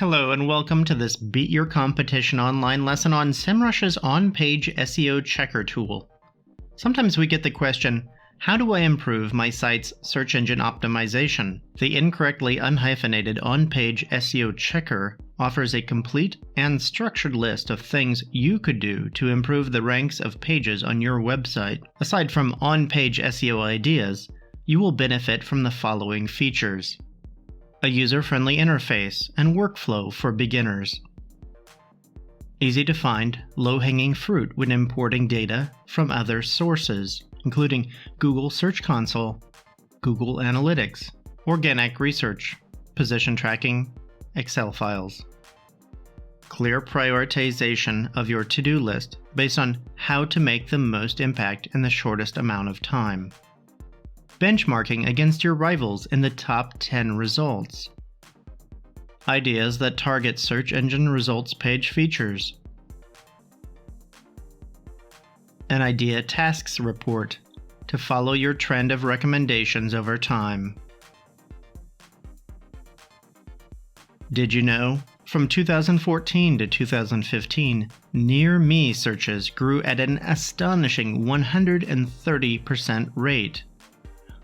Hello and welcome to this Beat Your Competition online lesson on SEMrush's on-page SEO checker tool. Sometimes we get the question, how do I improve my site's search engine optimization? The incorrectly unhyphenated on-page SEO checker offers a complete and structured list of things you could do to improve the ranks of pages on your website. Aside from on-page SEO ideas, you will benefit from the following features: a user-friendly interface and workflow for beginners. Easy to find, low-hanging fruit when importing data from other sources, including Google Search Console, Google Analytics, organic research, position tracking, Excel files. Clear prioritization of your to-do list based on how to make the most impact in the shortest amount of time. Benchmarking against your rivals in the top 10 results. Ideas that target search engine results page features. An idea tasks report to follow your trend of recommendations over time. Did you know? From 2014 to 2015, near me searches grew at an astonishing 130% rate.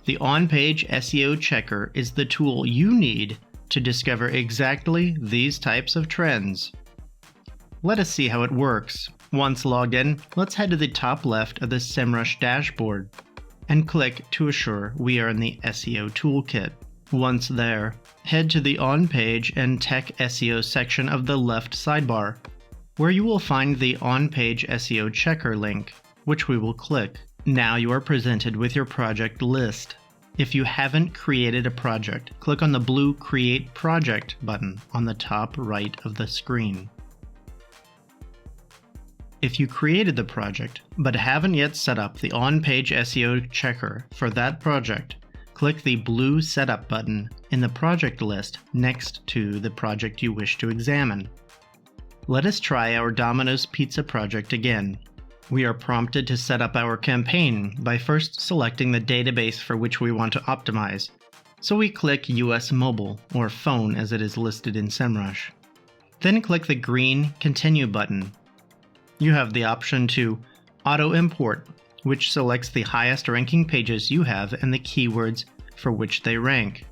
The on-page SEO checker is the tool you need to discover exactly these types of trends. Let us see how it works. Once logged in, let's head to the top left of the SEMrush dashboard and click to assure we are in the SEO toolkit. Once there, head to the on-page and tech SEO section of the left sidebar, where you will find the on-page SEO checker link, which we will click. Now you are presented with your project list. If you haven't created a project, click on the blue Create Project button on the top right of the screen. If you created the project but haven't yet set up the on-page SEO checker for that project, click the blue Setup button in the project list next to the project you wish to examine. Let us try our Domino's Pizza project again. We are prompted to set up our campaign by first selecting the database for which we want to optimize, so we click US Mobile, or Phone as it is listed in SEMrush. Then click the green Continue button. You have the option to auto-import, which selects the highest ranking pages you have and the keywords for which they rank.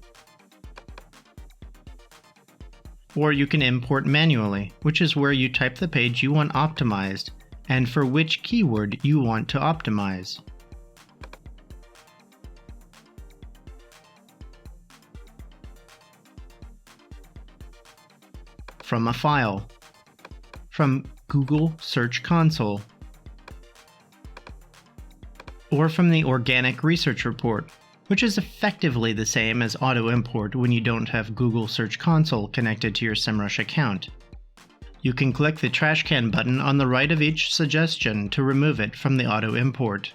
Or you can import manually, which is where you type the page you want optimized and for which keyword you want to optimize. From a file, from Google Search Console, or from the Organic Research Report, which is effectively the same as auto-import when you don't have Google Search Console connected to your SEMrush account. You can click the trash can button on the right of each suggestion to remove it from the auto-import.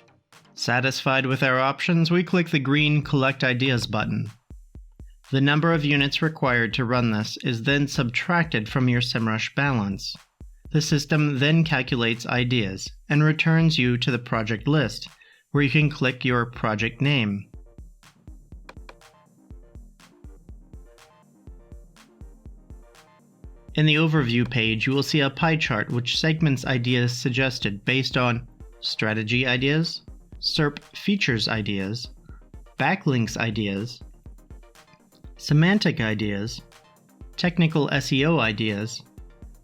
Satisfied with our options, we click the green Collect Ideas button. The number of units required to run this is then subtracted from your SEMrush balance. The system then calculates ideas and returns you to the project list, where you can click your project name. In the overview page, you will see a pie chart which segments ideas suggested based on strategy ideas, SERP features ideas, backlinks ideas, semantic ideas, technical SEO ideas,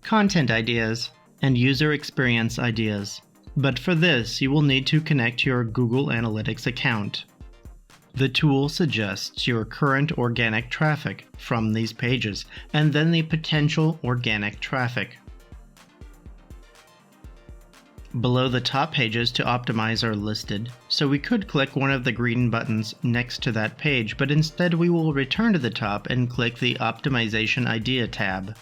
content ideas, and user experience ideas. But for this, you will need to connect your Google Analytics account. The tool suggests your current organic traffic from these pages, and then the potential organic traffic. Below the top pages to optimize are listed, so we could click one of the green buttons next to that page, but instead we will return to the top and click the Optimization Idea tab.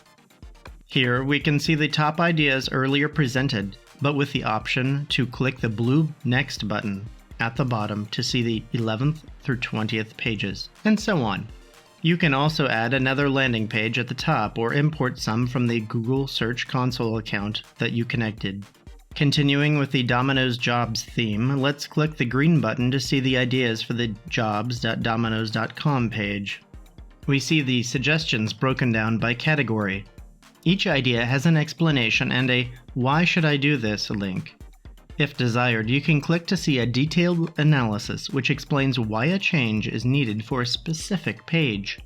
Here we can see the top ideas earlier presented, but with the option to click the blue Next button at the bottom to see the 11th through 20th pages, and so on. You can also add another landing page at the top or import some from the Google Search Console account that you connected. Continuing with the Domino's Jobs theme, let's click the green button to see the ideas for the jobs.dominos.com page. We see the suggestions broken down by category, Each idea has an explanation and a "Why should I do this?" link. If desired, you can click to see a detailed analysis which explains why a change is needed for a specific page.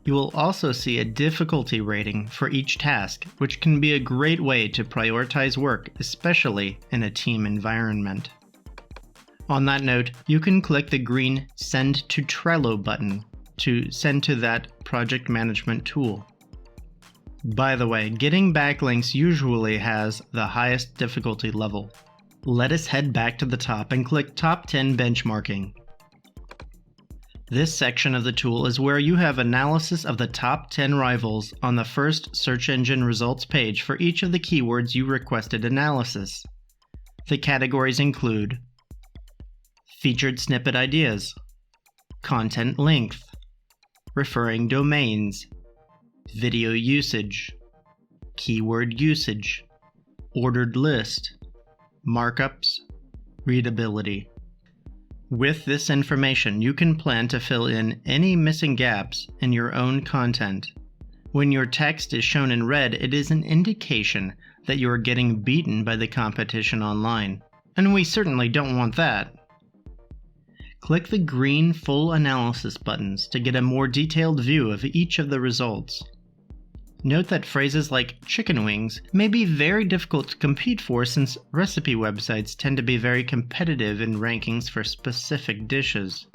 You will also see a difficulty rating for each task, which can be a great way to prioritize work, especially in a team environment. On that note, you can click the green Send to Trello button to send to that project management tool. By the way, getting backlinks usually has the highest difficulty level. Let us head back to the top and click Top 10 Benchmarking. This section of the tool is where you have analysis of the top 10 rivals on the first search engine results page for each of the keywords you requested analysis. The categories include featured snippet ideas, content length, referring domains, video usage, keyword usage, ordered list, markups, readability. With this information, you can plan to fill in any missing gaps in your own content. When your text is shown in red, it is an indication that you are getting beaten by the competition online, and we certainly don't want that. Click the green Full Analysis buttons to get a more detailed view of each of the results. Note that phrases like chicken wings may be very difficult to compete for since recipe websites tend to be very competitive in rankings for specific dishes.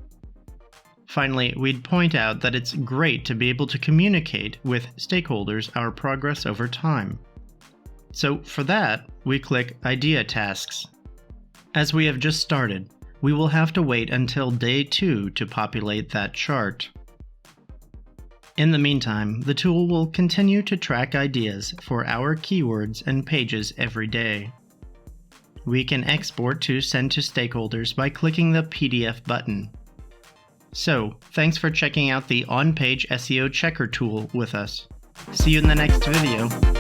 Finally, we'd point out that it's great to be able to communicate with stakeholders our progress over time. So for that, we click Idea Tasks. As we have just started, we will have to wait until day 2 to populate that chart. In the meantime, the tool will continue to track ideas for our keywords and pages every day. We can export to send to stakeholders by clicking the PDF button. So, thanks for checking out the on-page SEO checker tool with us. See you in the next video.